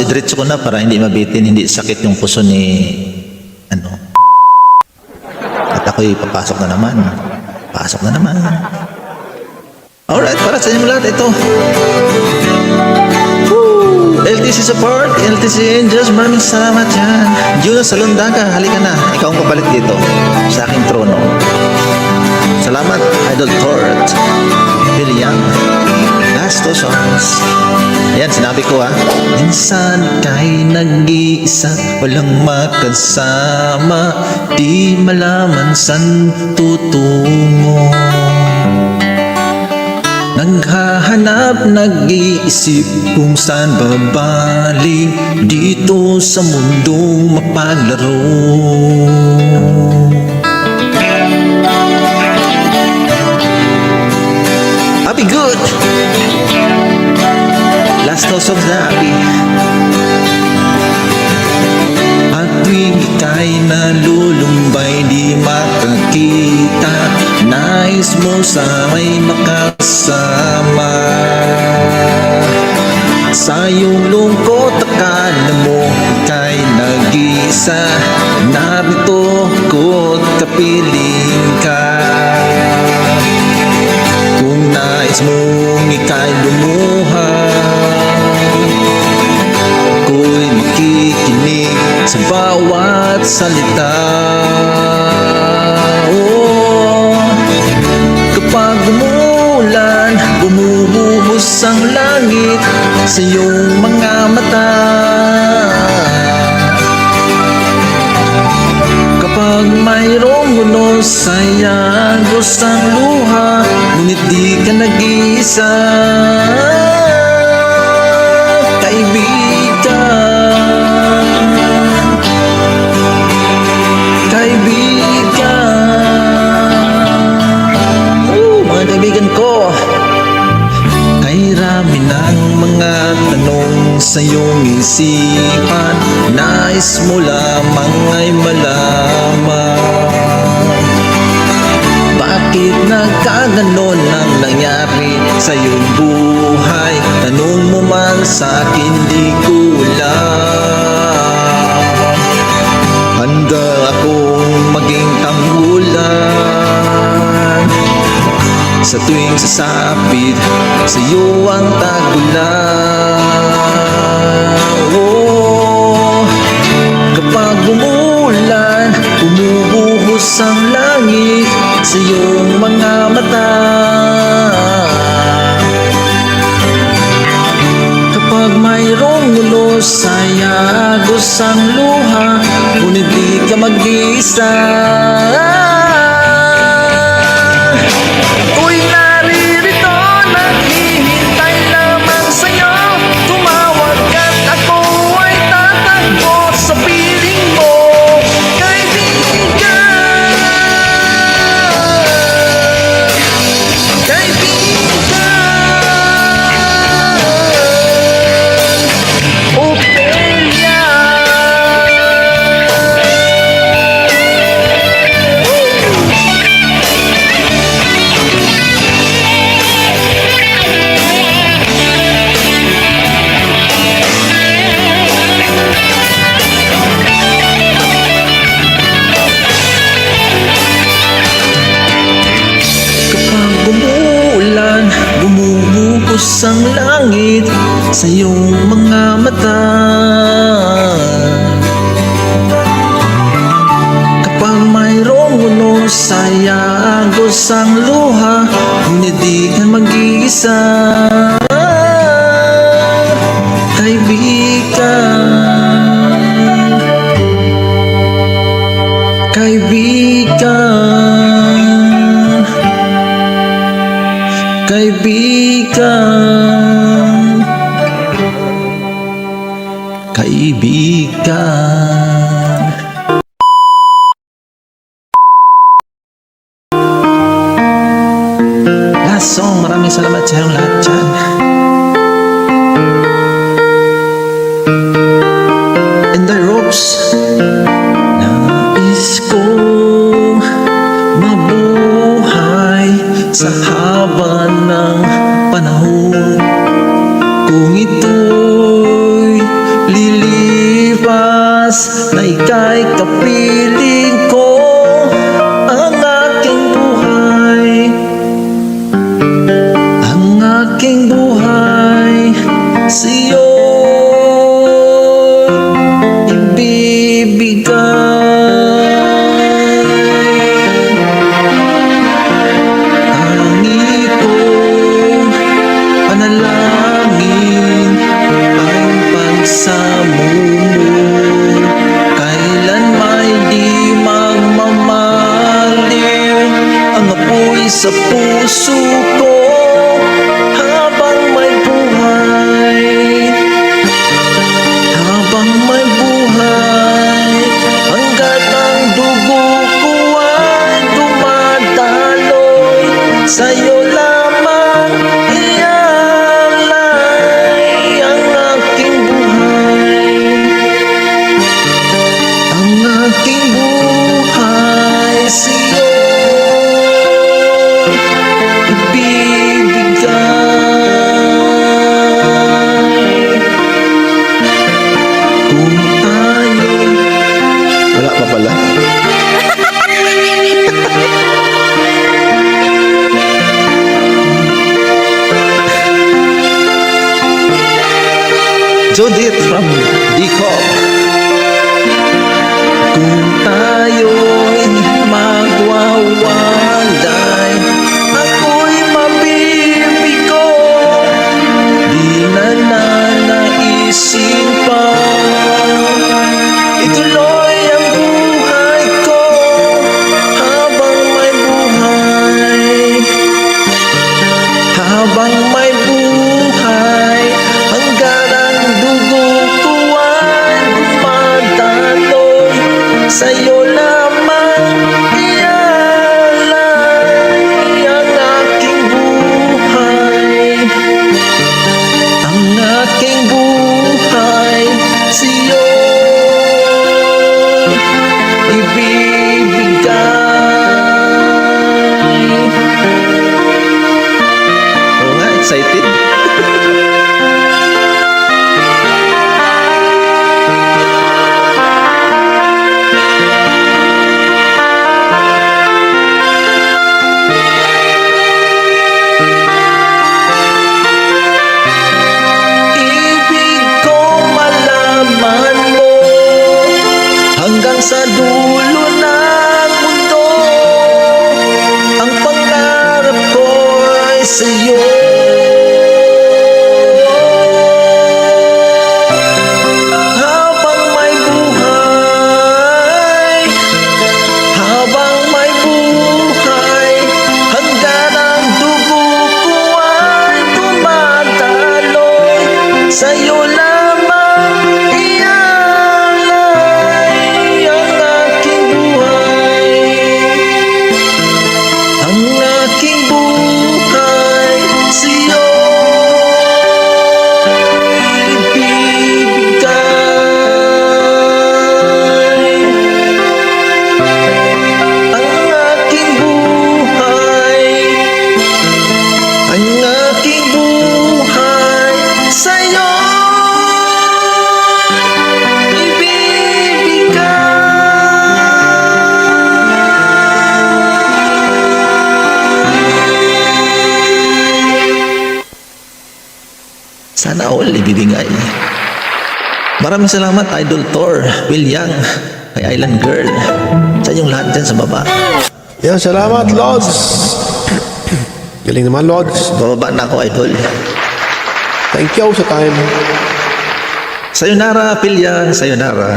idiretso ko na para hindi mabitin, hindi sakit yung puso ni At ako'y papasok na naman. Pasok na naman. Alright, para sa inyo lahat, ito. Woo! LTC support, LTC Angels, maraming salamat yan. Juno Salundaga, halika na. Ikaw ang pabalik dito sa aking trono. Salamat, Idol Court. William. Last two songs. Ayan, sinabi ko minsan ika'y nag-iisa, walang makasama, di malaman saan tutungo. Naghahanap, nag-iisip kung saan babalik dito sa mundong mapaglaro. Happy good! Last two songs na happy. At tuwing ika'y nalulumbay, di makakita, nais mo sa may makasama. Sa iyong lungkot, akala mo ika'y nag-isa, narito ko't kapiling ka. Kung nais mong ika'y lumuha, ako'y makikinig sa bawat salita. Oh, kapag umulan, bumubuhos ang langit sa iyong mga mata. Kapag mayroong unos ay agos ang luha, ngunit di ka nag-iisa, kaibigan. Mga kaibigan ko, kay rami ng mga tanong sa iyong isipan, nais mo lamang ay malaman. Bakit nagkaganon ang nangyari sa iyong buhay? Tanong mo man sa akin, di ko alam. Handa akong maging tanggulan sa tuwing sasapit sa iyo ang tagulan. Oh, kapag umulan, bumubuhos ang langit sa iyong mga mata. Kapag mayroong ulos ay agos ang luha, ngunit di ka mag-iisa. Ako'y naririto, naghihintay lamang sa'yo. Tumawag at ako ay tatakbo sa piling mo, kaibigan. Ophelia. Umuulan, bumubuhos ang langit sa iyong mga mata. Kapag mayroong unos ay agos ang luha, ngunit di ka mag-iisa, kaibigan. Kaibigan, kaibigan, kaibigan. Last song, maraming salamat sa inyong lahat dyan. And the ropes, nais kong mabuhay sa haba ng panahon. Kung ito'y oras na ika'y kapiling ko. Ang aking buhay, ang aking buhay sa'yo sa puso ko habang may buhay, habang may buhay, hanggat ang dugo ko ay dumadaloy, sa'yo lamang ialay ang aking buhay, ang aking buhay sa'yo Judith from Dicop. Kung tayo'y magwawalay, ako'y mabibigo, di na nanaisin pa. Ituloy ang buhay ko habang may buhay, habang may buhay, hanggang dugo ko ay dumadaloy, sa'yo lamang ialay ang aking buhay, ang aking buhay sa'yo ibibigay. Oo nga, excited. Sa dulo ng mundo, ang pangarap ko ay sa'yo. Habang may buhay, habang may buhay, hanggang ang dugo ko ay dumadaloy, sa'yo lamang sana all ibibigay. Maraming salamat, Idol Thor, Will Yang, kay Island Girl, sa inyong lahat dyan sa baba. Yan, salamat, Lods. Galing naman, Lods. Bababa na ako, Idol. Thank you sa time. Sayonara, Will Yang, sayonara.